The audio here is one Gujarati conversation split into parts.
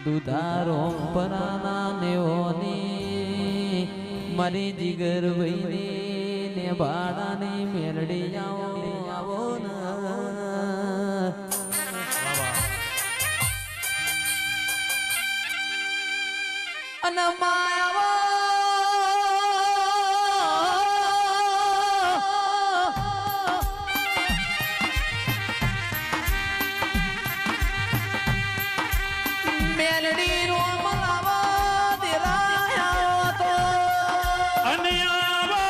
દુધારો પરાના નેઓની મારી જીગર વહીની ને ભાડાની મેલડી આવો ને અને માયાવો મેલડી રો મલાવો દેરાયો તો અને આવો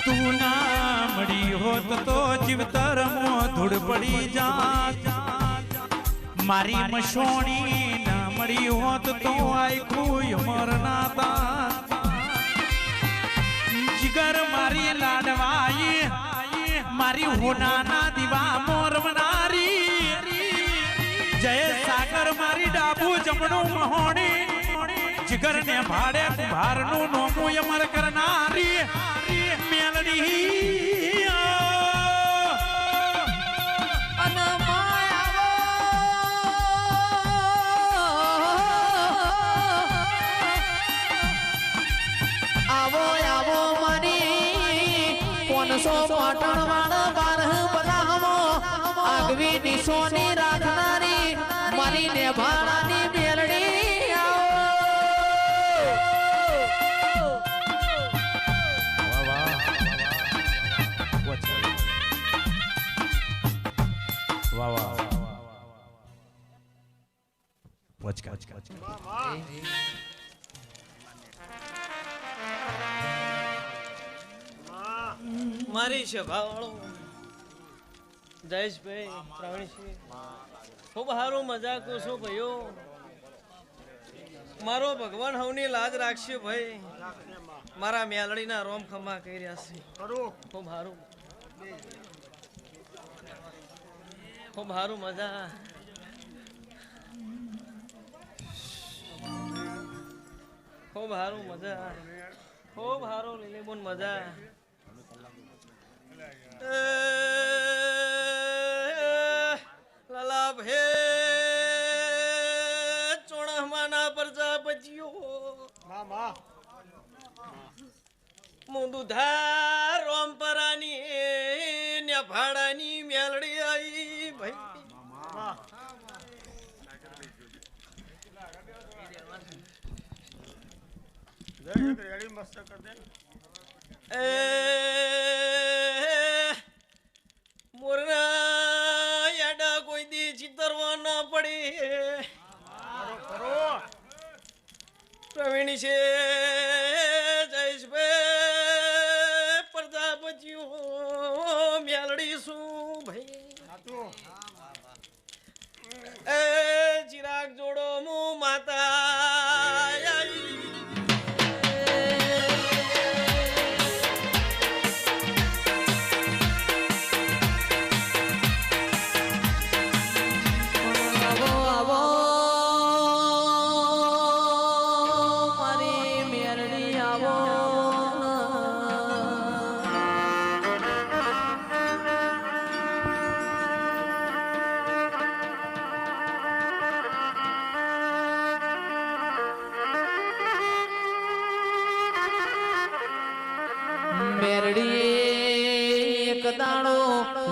તું ના મળી હોત તો જીવતર મો ધૂળ પડી જાત મારી મશોણી ના મળી હોત તો આખું મરના તા જીગર મારી લાડવાઈ મારી હોનાના દીવા મોર મનારી જય સાગર મારી ડાબુ જમણું મહોણી જીગર ને ભાડે કુંભાર નું નોમું અમર કરનારી મેલડી અને માયાવો આવો આવો મારી 500 પાટણ વાળા બારહ બનાવો આગવી નિશોની રાખનારી મારી ને ભાડાની મેલડી આવો વાહ વાહ વચકા મારી સભાવાળો જયેશભાઈ પ્રવીણસિંહ ખૂબ સારું મજાક છો ભાઈઓ મારો ભગવાન હવની લાજ રાખશે ભાઈ મારા મેલડીના રોમ ખમા કહી રહ્યા છે ખૂબ સારું મજા ખૂબ સારું લીલીબોન મજા લાલા ભે ચોણામાના પ્રજાપતિઓ મુંદુધાર રોમપરાની ને ભાડાની મેલડી આવી ભાઈ મોરના યાડા કોઈ દી ચિતરવા ના પડે પ્રવીણ છે જયેશભાઈ પ્રજાપતિઓ મેલડી શું ભાઈ એ ચિરાગ જોડો મુ માતા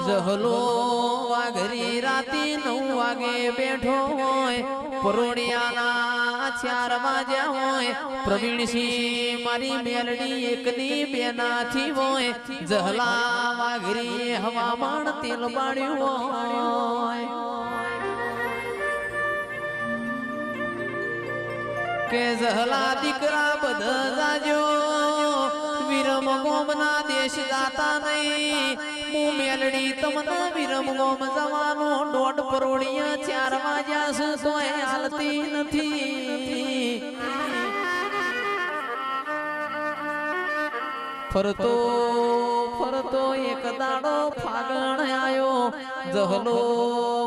જહલો વાઘરી રાતી 9 વાગે બેઠો હોય પરોડિયાના 4 વાગ્યા હોય પ્રવીણસિંહ મારી મેલડી એકની બેનાથી હોય જહલા વાઘરી હવામાન તેલ બાળ્યું હોય કે જહલા દીકરા બધા જાજો વિરમ ગોમના દેશ જાતા નહીં હું મેલડી તમને વિરમ ગોમ જવાનો 1.5 પરોડિયા 4 વાગ્યા છે તોય હાલતી નથી ફરતો ફરતો એક દાડો ફાગણ આયો જહલો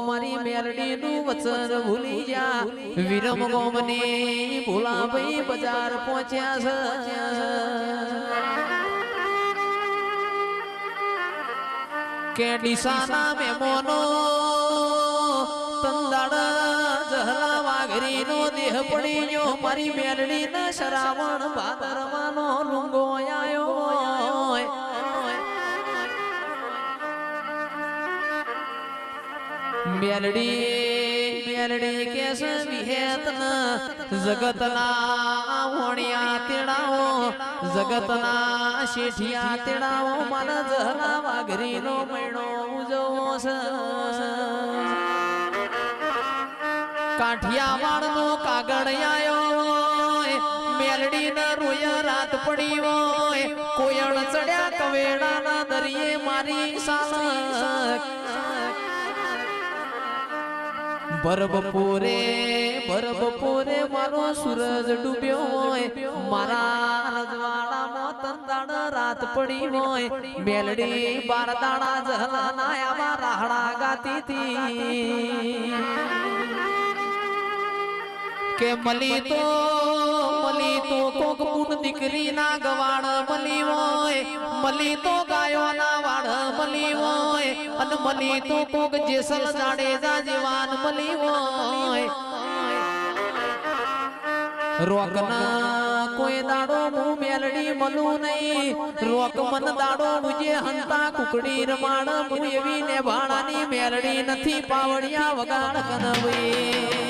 મારી મેલડી નું વચન ભૂલી જા વિરમ ગોમને ભૂલા ભાઈ બજાર પહોંચ્યા છે કે ડીસાના મેમોનો તંદાડ જહલા વાઘરી નો દેહ પડી ગયો મારી મેલડી ના શ્રાવણ ભાદરવાનો લુંગો આયો મેલડી કેસ વિહેતન જગતના હોણિયા તેડાવો જગતના શેઠિયા તેડાવો મન જહલા વાઘરી નો મહિનો ઉજવો છે કાઠિયાવાડ નો કાગળ આયો મેલડી ન રોય રાત પડી હોય કોયણ ચડ્યા કવેડા ના દરિયે મારી સાલક બરબપોરે મારો સૂરજ ડૂબ્યો હોય મારા રજવાડામાં તંદાડ રાત પડી હોય મેલડી બાર દાડા જહલાના આવા રાહડા ગાતી હતી કે મલી તો કોક પૂન દીકરી ના ગવાડ મલી હોય મલી તો ગાયો ના વાડ મલી હોય અને મલી તો કોક જેસલ જાડેજા જીવાન મલી હોય રોકના કોઈ દાડો હું મેલડી મળું નહીં રોક મન દાડો મુજે હંતા કુકડી રમાડ હું એવી ને ભાણાની મેલડી નથી પાવડિયા વગાડ કનવી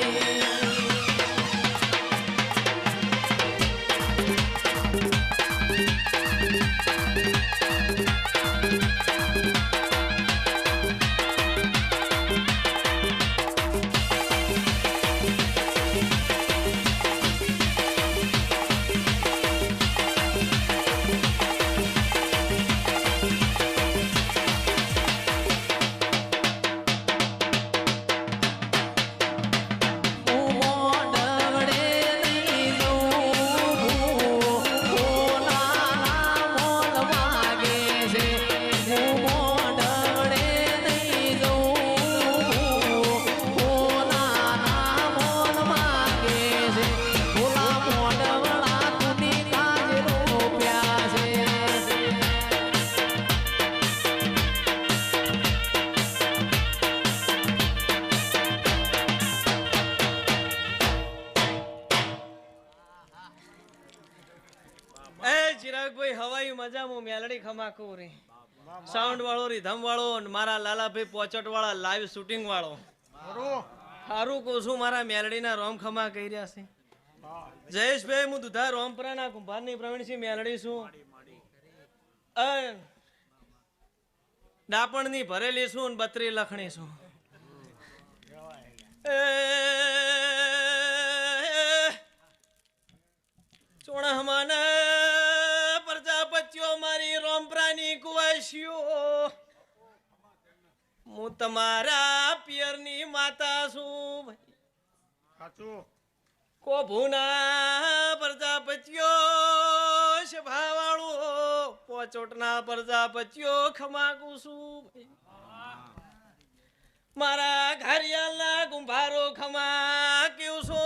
ચિરાગભાઈ હવાઈ મજા હું મેલડી ખમાકું રે સાઉન્ડ વાળો રીધમ વાળો મારા લાલાભાઈ પોચટ વાળા લાઈવ શૂટિંગ વાળો સારું કહું છું મારા મેલડીના રોમ ખમા કહી રહ્યા છે જયેશભાઈ હું દુધા રોમપરાના કુંભારની પ્રવીણસિંહ મેલડી છું ડાપણની ભરેલી છું ને 32 લખણી છું ચોણહમાના પ્રજાપતિઓ મારી રોમપરાની કુવાસીઓ હું તમારા પિયરની માતા છું ભાઈ કોભુના પ્રજાપતિઓ સભાવાળો પોચોટના પ્રજાપતિઓ ખમાકું છું મારા ઘરિયાળના ગુંભારો ખમા કેવું છો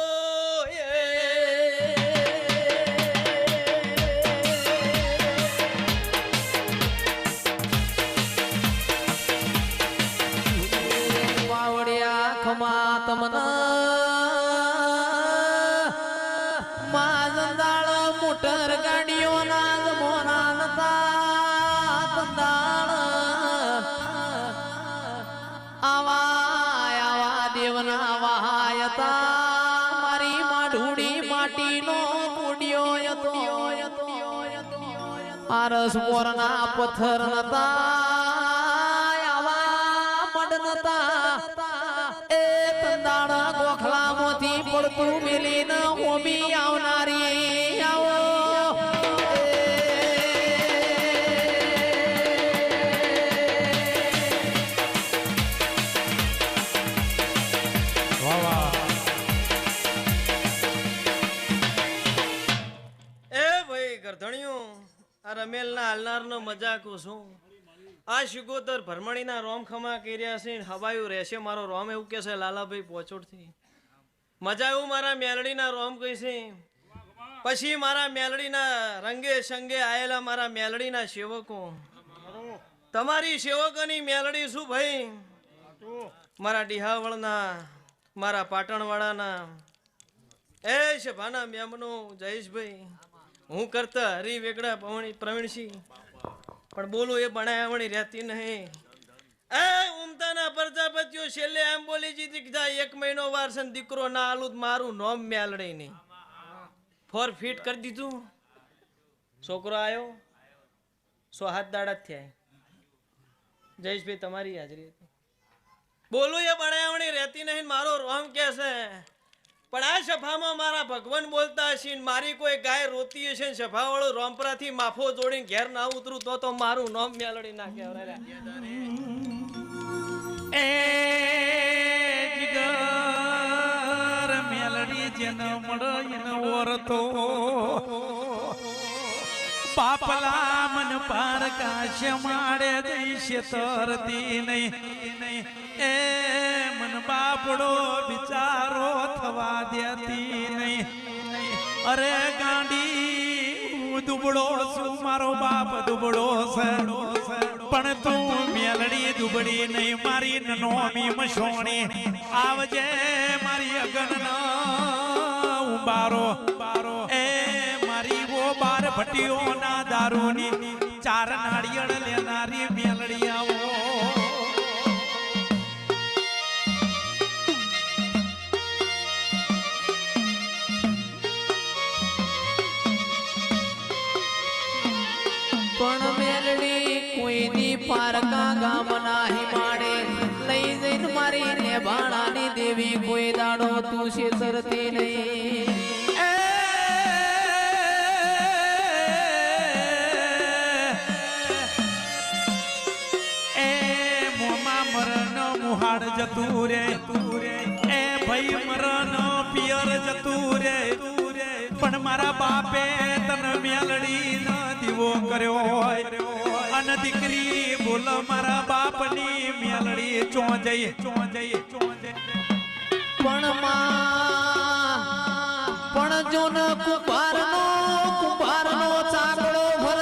મોટર ગાડીઓના જમોના નતા તંદાળ આવા દેવના વહાયતા મારી માઢુડી માટીનો કુડિયો હતો આરસ મોરના પથ્થર નતા આવા મડ નતા એ તંદાળ ગોખલામાંથી પડતું મેલીને ઓમી આવનારી આવો રમેલના હાલનારનો મજાક છું આ શિગોતર ભરમણીના રોમ ખમા કર્યા છે હવાયું રહેશે મારો રોમ એવું કે છે લાલાભાઈ પોચોડથી મજા એવું મારા મેલડીના રોમ કહે છે પછી મારા મેલડીના રંગે સંગે આયેલા મારા મેલડીના સેવકો તમારી સેવકોની મેલડી શું ભાઈ મારા ડીહાવળના મારા પાટણવાળાના એ સભાના મેમનો જયેશભાઈ હું કરતા હરી વેગડા પ્રવીણસિંહ પણ બોલું એ બનાવણી રહેતી નહીં એ ઉમતાના પ્રજાપતિઓ છેલ્લે એમ બોલી જીતી કીધા 1 મહિનો વાર છે દીકરો ના આલું મારું નોમ મેલડી નહીં ફોરફીટ કરી દીધું છોકરો આવ્યો 107 દાડા જ થયા જયેશભાઈ તમારી હાજરી હતી બોલું એ બનાવણી રહેતી નહીં મારો રોમ કે છે પણ આ સભામાં મારા ભગવાન બોલતા હશે મારી કોઈ ગાય રોતી હશે ને સભા વાળો રોમપરાથી માફો જોડીને ઘેર ના ઉતરું તો મારું નામ મેલડી ના કહેવાય એ જીગર મેલડી જેનો મળે એનો ઓરતો પાપલા મન પાર કાશ માડે જઈશે તરતી નહીં એ મન બાપડો બિચારો થવા દેતી નહીં અરે ગાંડી દુબળો છું મારો બાપ દુબળો છે પણ તું મેલડી દુબળી નહીં મારી નોમી મશોણી આવજે મારી અગન ઉબારો એ મારી વો બાર ભટીઓના દારૂની 4 નાળિયેર લેનારી મેલડી આવો પણ મેલડી કોઈની પારકા ગામ નાહી માડે લઈ જઈને મારી નેભાણાની દેવી કોઈ દાડો તું છેતરતી નહીં મુહાડ જતું રે એ ભાઈ મરણ પિયર જતું રે પણ મારા બાપે તને મેલડી ન દીવો કર્યો હોય અને દીકરી બોલ મારા બાપની મેલડી ચો જઈ પણ જો ન કુંભારનો ચાકડો ભર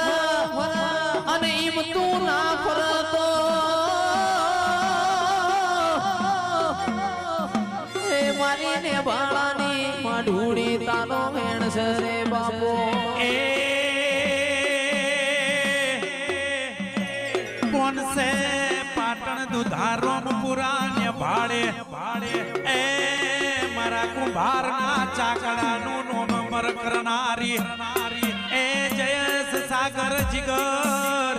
અને ઈમ તું ના ફરતો મારી ને બાળાની માઢુડી તાનો વેણ છે રે બાપો એ કોણ છે પાટણ દુધારોમ પુરાને ભાડે એ મારા કુંભારના ચાકડાનું નોમ મર કરનારી એ જયેશ સાગર જીગર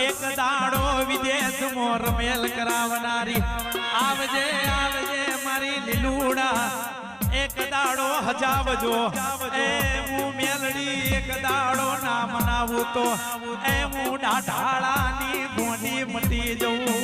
એક દાડો વિદેશ મોર મેલ કરાવનારી આવજે મારી લીલુડા એક દાડો હજાવજો એ હું મેલડી એક દાડો ના મનાવું તો એ હું ડાઢાળાની ગોંડી મટી જવું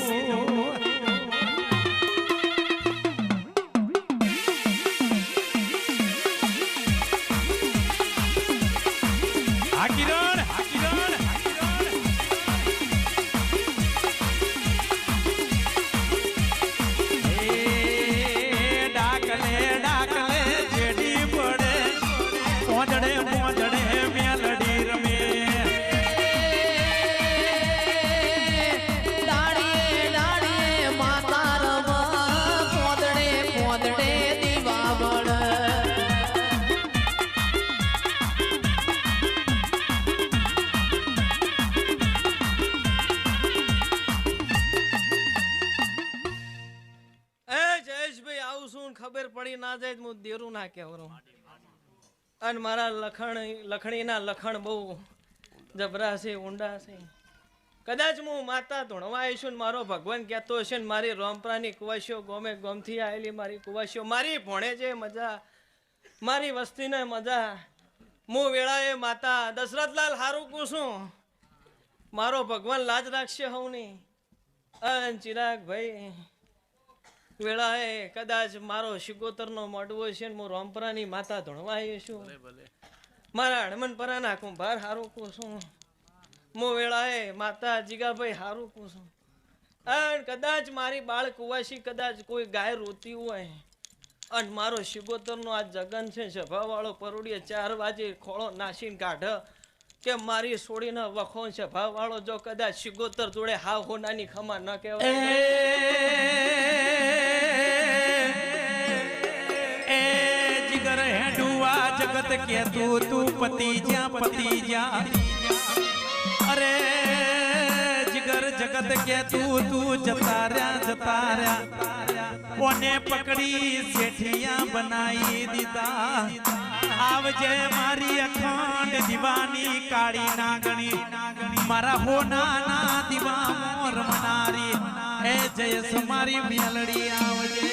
ખબર પડી ના જાય હું દેરું ના કહેવરો અને મારા લખણીના લખણ બહુ જબરા છે ઊંડા છે કદાચ હું માતા ધૂણવા આવીશું મારો ભગવાન કહેતો હશે ને મારી રોમપરાની કુવાસીઓ ગોમથી આવેલી મારી કુવાસીઓ મારી ભણે છે મજા મારી વસ્તીને મજા હું વેળાએ માતા દશરથલાલ હારું પૂછું મારો ભગવાન લાજ રાખશે હવની અન ચિરાગ ભાઈ વેળાએ કદાચ મારો શિકોતરનો મોડવો છે ને હું રોમપરાની માતા ધૂણવા આવી છું મારા હણમનપરાના કુંભાર હારું પૂછું હું વેળાએ માતા જીગાભાઈ હારું પૂછું અને કદાચ મારી બાળ કુવાસી કદાચ કોઈ ગાય રોતી હોય અને મારો શિકોતરનો આ જગન છે સભાવાળો પરોડીએ 4 વાગે ખોળો નાસીને કાઢ કે મારી સોડીના વખો છે ભાવ વાળો જો કદાચ શિગોતર જોડે હાવ હોનાની ખમા ન કહેવાય જીગર હેડુઆ જગત કે તું પતિ જા અરે જીગર જગત કે તું જતા રહ્યા કોને પકડી શેઠિયા બનાવી દીધા આવજે મારી અખંડ દીવાની કાળી નાગણી મારા હોનાના દીવા મોર મનારી એ જયસ મારી મેલડી આવજે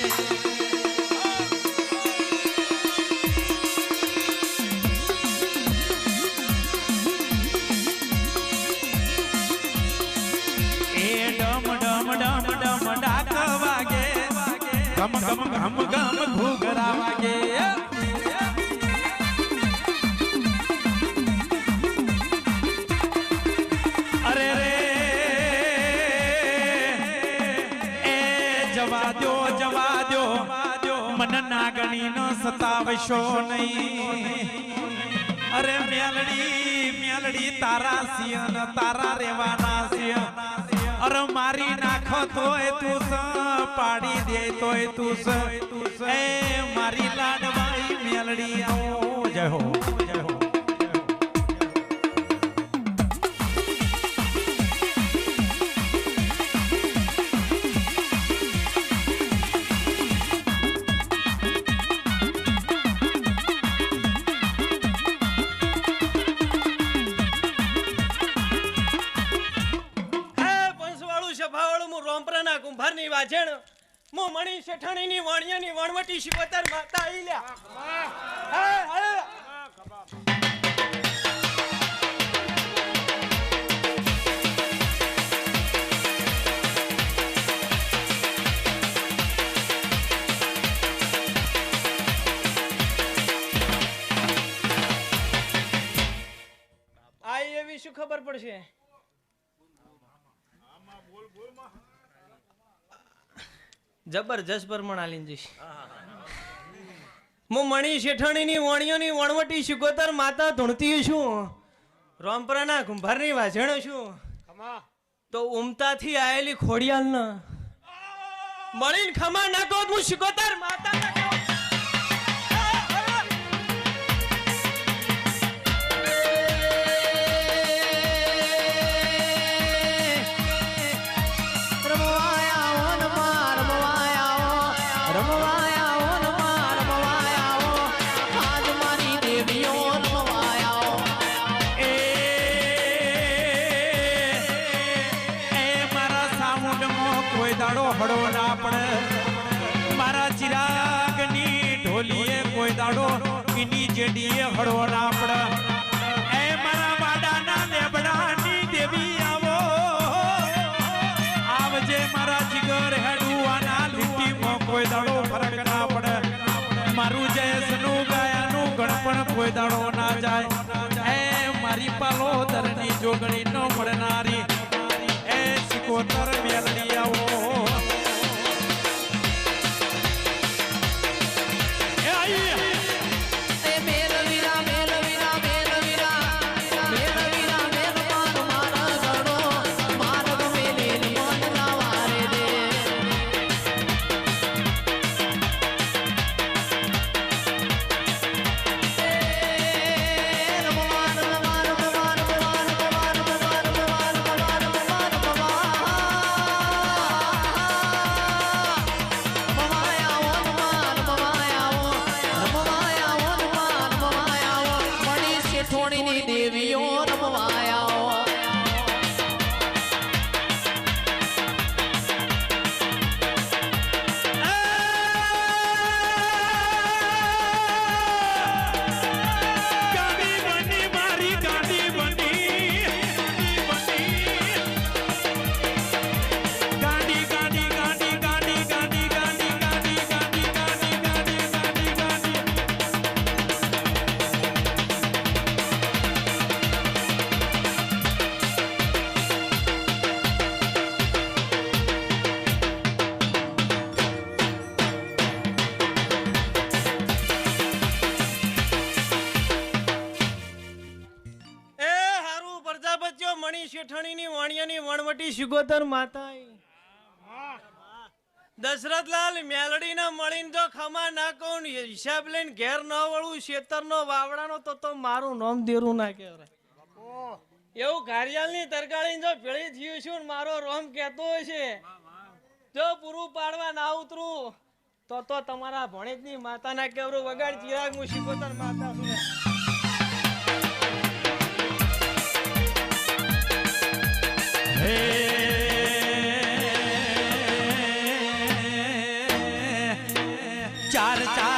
ગમ ઘૂઘરા વાગે અરે રે એ જવા દો મન નાગણી નો સતાવશો નહીં અરે મેલડી તારા સિંહ તારા રેવાના સિંહ અરે મારી નાખો તોય તું પાડી દે તોય તું એ મારી લાડવાઈ મેલડી આવો જય હો કુંભારની વાજણ મો મણી શેઠાણીની વાણિયાની વણવટી શિવતર માતા આઈલ્યા આઈ એવી શું ખબર પડશે જબરજસ્ત પરમણ આલીન જઈશ હું મણી શેઠાણીની વાણિયોની વણવટી શિકોતર માતા ધૂણતી છું રોમપરાના કુંભારની વાજણ છું તો ઉમતાથી આયેલી ખોડિયાલ ન મળીને ખમા નાખો હું શિકોતર માતા હડો ના પડે મારા ચિરાગની ઢોલીએ કોઈ દાડો કિની જેડીએ હડો ના પડે એ મારા વાડાના લેબડાની દેવી આવો આવજે મારા જીગર હેડુઆના લીટીમાં કોઈ દાડો ફરક ના પડે મારું જયસનું ગાયાનું ગણપણ કોઈ દાડો ના જાય એ મારી પાલોદરની જોગણી નો મળનારી એ સિકોતર મેલડી આવો મેલડી શિગોતર માતા દશરથલાલ મેલડી ના મળીને જો ખમા ના કહું ને હિસાબ લઈને ઘેર ન વળું શેતર નો વાવડાનો તો મારું નામ દેરું ના કહેવાય એવું ઘારિયાલ ની તરગાળી જો ભેળી થયું છું ને મારો રોમ કહેતો હોય છે જો પૂરું પાડવા ના ઉતરું તો તમારા ભણેજ ની માતા ના કેવરું વગાડ ચિરાગ હું શિકોતર માતા છું ચાર ચાર